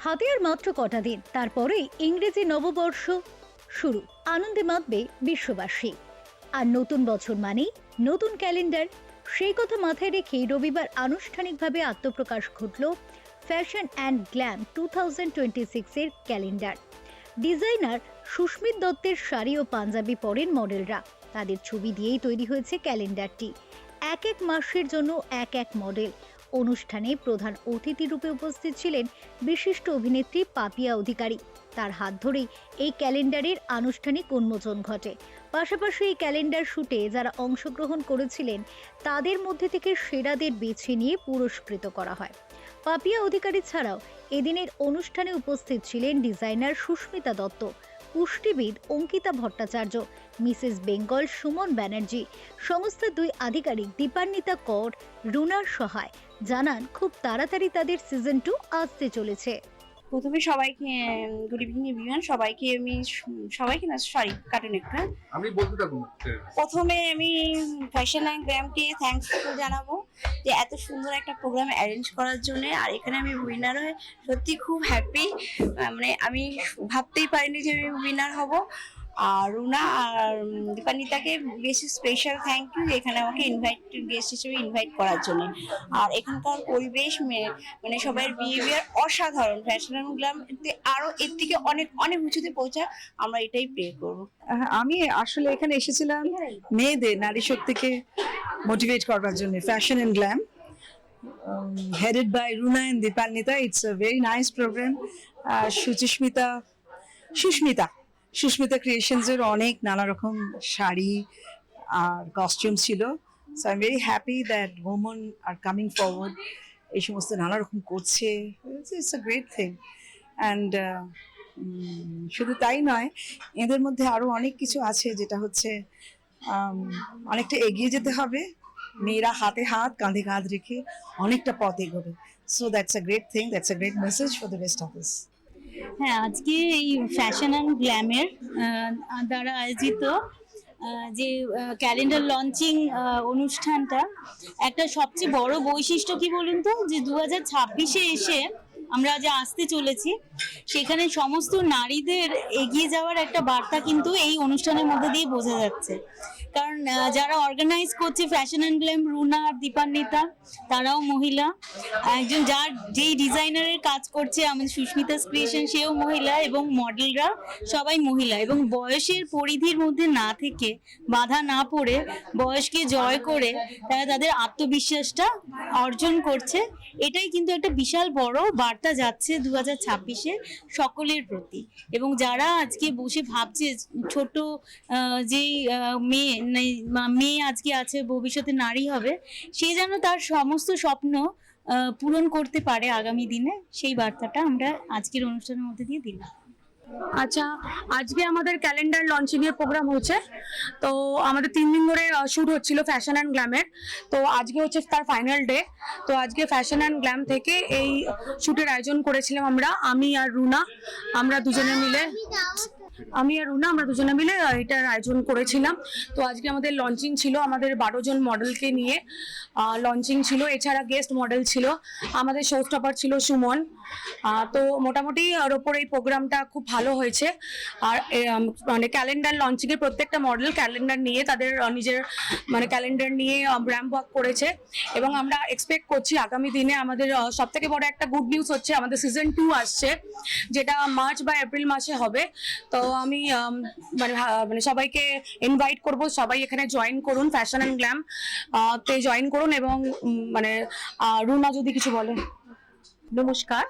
হাতে আর মাত্র কটা দিন, তারপরেই ইংরেজি নববর্ষ শুরু। আনন্দে মাতবে বিশ্ববাসী। আর নতুন বছর মানেই নতুন ক্যালেন্ডার। সেই কথা মাথায় রেখেই রবিবার আনুষ্ঠানিকভাবে আত্মপ্রকাশ ঘটল ফ্যাশন অ্যান্ড গ্ল্যাম 2026 এর ক্যালেন্ডার। ডিজাইনার সুস্মিত দত্তের শাড়ি ও পাঞ্জাবি পরেন মডেলরা। তাদের ছবি দিয়েই তৈরি হয়েছে ক্যালেন্ডারটি। এক এক মাসের জন্য এক এক মডেল। অনুষ্ঠানে প্রধান অতিথি রূপে উপস্থিত ছিলেন বিশিষ্ট অভিনেত্রী পাপিয়া অধিকারী। তার হাত ধরেই এই ক্যালেন্ডারের আনুষ্ঠানিক উন্মোচন ঘটে। পাশাপাশি এই ক্যালেন্ডার শুটে যারা অংশগ্রহণ করেছিলেন তাদের মধ্যে থেকে সেরাদের বেছে নিয়ে পুরস্কৃত করা হয়। পাপিয়া অধিকারী ছাড়াও এদিনের অনুষ্ঠানে উপস্থিত ছিলেন ডিজাইনার সুস্মিতা দত্ত, পুষ্টিবিদ অঙ্কিতা ভট্টাচার্য, মিসেস বেঙ্গল সুমন ব্যানার্জি। সংস্থার দুই আধিকারিক দীপান্বিতা কর, রুনার সহায় জানান খুব তাড়াতাড়ি তাদের সিজন 2 আসতে চলেছে। প্রথমে সবাইকে গুড ইভিনিং এভরিওয়ান। সবাইকে না সরি কার্টুন একটা আমি বলতে থাকুন। প্রথমে আমি ফ্যাশন অ্যান্ড গ্ল্যামকে থ্যাঙ্কস জানাবো যে এত সুন্দর একটা প্রোগ্রাম অ্যারেঞ্জ করার জন্য। আর এখানে আমি উইনার হয়ে সত্যি খুব হ্যাপি। মানে আমি ভাবতেই পারিনি যে আমি উইনার হব। আর রুনা আর দীপান্বিতাকে বেশি স্পেশাল থ্যাংক ইউ এখানে আমাকে গেস্ট হিসেবে ইনভাইট করার জন্য। আর এখানকার পরিবেশ মানে সবার বিহেভিয়ার অসাধারণ। ফ্যাশন অ্যান্ড গ্ল্যাম আরো এর থেকে অনেক অনেক উঁচুতে পৌঁছায়, আমরা এটাই প্রে করবো। আমি আসলে এখানে এসেছিলাম মেয়েদের নারী শক্তিকে মোটিভেট করবার জন্য। Fashion and glam headed by Runa and Dipalnita. It's a very nice program. Susmita creations এর অনেক নানা রকম শাড়ি আর কস্টিউম ছিল। So I am very happy that women are coming forward, এই সমস্ত নানা রকম করছে। It's a great thing. And শুধু তাই নয়, এদের মধ্যে আরো অনেক কিছু আছে, যেটা হচ্ছে অনেকটা এগিয়ে যেতে হবে। মেয়েরা হাতে হাত কাঁধে কাঁধ রেখে অনেকটা পথ এগোবে। So that's a great thing, that's a great message for the rest of us. হ্যাঁ, আজকে এই ফ্যাশন অ্যান্ড গ্ল্যামের দ্বারা আয়োজিত যে ক্যালেন্ডার লঞ্চিং অনুষ্ঠানটা একটা সবচেয়ে বড় বৈশিষ্ট্য কি বলুন তো, যে 2026-এ এসে আমরা যে আসতে চলেছি সেখানে সমস্ত নারীদের এগিয়ে যাওয়ার একটা বার্তা কিন্তু এই অনুষ্ঠানের মধ্যে দিয়ে বোঝা যাচ্ছে। কারণ যারা অর্গানাইজ করছে ফ্যাশন অ্যান্ড গ্ল্যাম, রুনা আর দীপান্বিতা, তারাও মহিলা। একজন যেই ডিজাইনারের কাজ করছে আমাদের সুস্মিতা ক্রিয়েশন, সেও মহিলা, এবং মডেলরা সবাই মহিলা। এবং বয়সের পরিধির মধ্যে না থেকে, বাধা না পড়ে, বয়সকে জয় করে তারা তাদের আত্মবিশ্বাসটা অর্জন করছে। এটাই কিন্তু একটা বিশাল বড় বার্তা যাচ্ছে 2026-এ সকলের প্রতি। এবং যারা আজকে বসে ভাবছে ছোট যেই মেয়ে আজকে আছে, ভবিষ্যতে নারী হবে, সে যেন তার সমস্ত স্বপ্ন পূরণ করতে পারে আগামী দিনে, সেই বার্তাটা আমরা আজকের অনুষ্ঠানের মধ্যে দিয়ে দিলাম। আচ্ছা, আজকে আমাদের ক্যালেন্ডার লঞ্চিং এর প্রোগ্রাম হচ্ছে। তো আমাদের 3 দিন ধরে শুট হচ্ছিল ফ্যাশন অ্যান্ড গ্ল্যামের। তো আজকে হচ্ছে তার ফাইনাল ডে। তো আজকে ফ্যাশন অ্যান্ড গ্ল্যাম থেকে এই শুটের আয়োজন করেছিলাম আমি আর রুনা আমরা দুজনে মিলে এটার আয়োজন করেছিলাম। তো আজকে আমাদের লঞ্চিং ছিল, আমাদের 12 জন মডেলকে নিয়ে লঞ্চিং ছিল। এছাড়া গেস্ট মডেল ছিল, আমাদের শো স্টপার ছিল সুমন। তো মোটামুটি ওর ওপর এই প্রোগ্রামটা খুব ভালো হয়েছে। আর মানে ক্যালেন্ডার লঞ্চিং এর প্রত্যেকটা মডেল ক্যালেন্ডার নিয়ে তাদের নিজের মানে ক্যালেন্ডার নিয়ে র্যাম্প ওয়াক করেছে। এবং আমরা এক্সপেক্ট করছি আগামী দিনে আমাদের সব থেকে বড় একটা গুড নিউজ হচ্ছে আমাদের সিজন 2 আসছে, যেটা মার্চ বা এপ্রিল মাসে হবে। তো আমি মানে সবাইকে ইনভাইট করব, সবাই এখানে জয়েন করুন, ফ্যাশন অ্যান্ড গ্ল্যাম তে জয়েন করুন। এবং মানে রুনা যদি কিছু বলে। নমস্কার,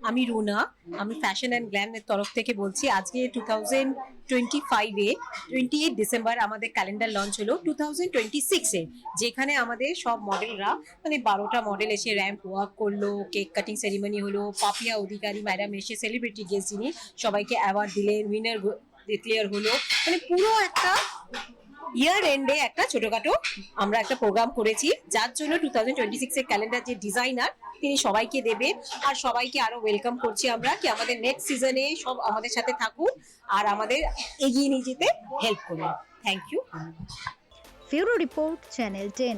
আমি রুনা, আমি ফ্যাশন অ্যান্ড গ্ল্যামের তরফ থেকে বলছি। আজকে 2025-এ 28 ডিসেম্বর আমাদের ক্যালেন্ডার লঞ্চ হলো 2026-এ, যেখানে আমাদের সব মডেলরা মানে 12টা মডেল এসে র্যাম্প ওয়াক করলো, কেক কাটিং সেরিমনি হলো, পাপিয়া অধিকারী ম্যাডাম এসে সেলিব্রিটি গেস্ট যিনি সবাইকে অ্যাওয়ার্ড দিলেন, উইনার ডিক্লেয়ার হলো। মানে পুরো একটা ইয়ার এন্ডে একটা ছোটখাটো আমরা একটা প্রোগ্রাম করেছি, যার জন্য 2026-এর ক্যালেন্ডার যে ডিজাইনার তিনি সবাইকে দেবে। আর সবাইকে আরো ওয়েলকাম করছি আমরা, কি আমাদের নেক্সট সিজনে সব আমাদের সাথে থাকুন আর আমাদের এগিয়ে নিয়ে যেতে হেল্প করুন। Thank you. ফিউরো রিপোর্ট, চ্যানেল 10।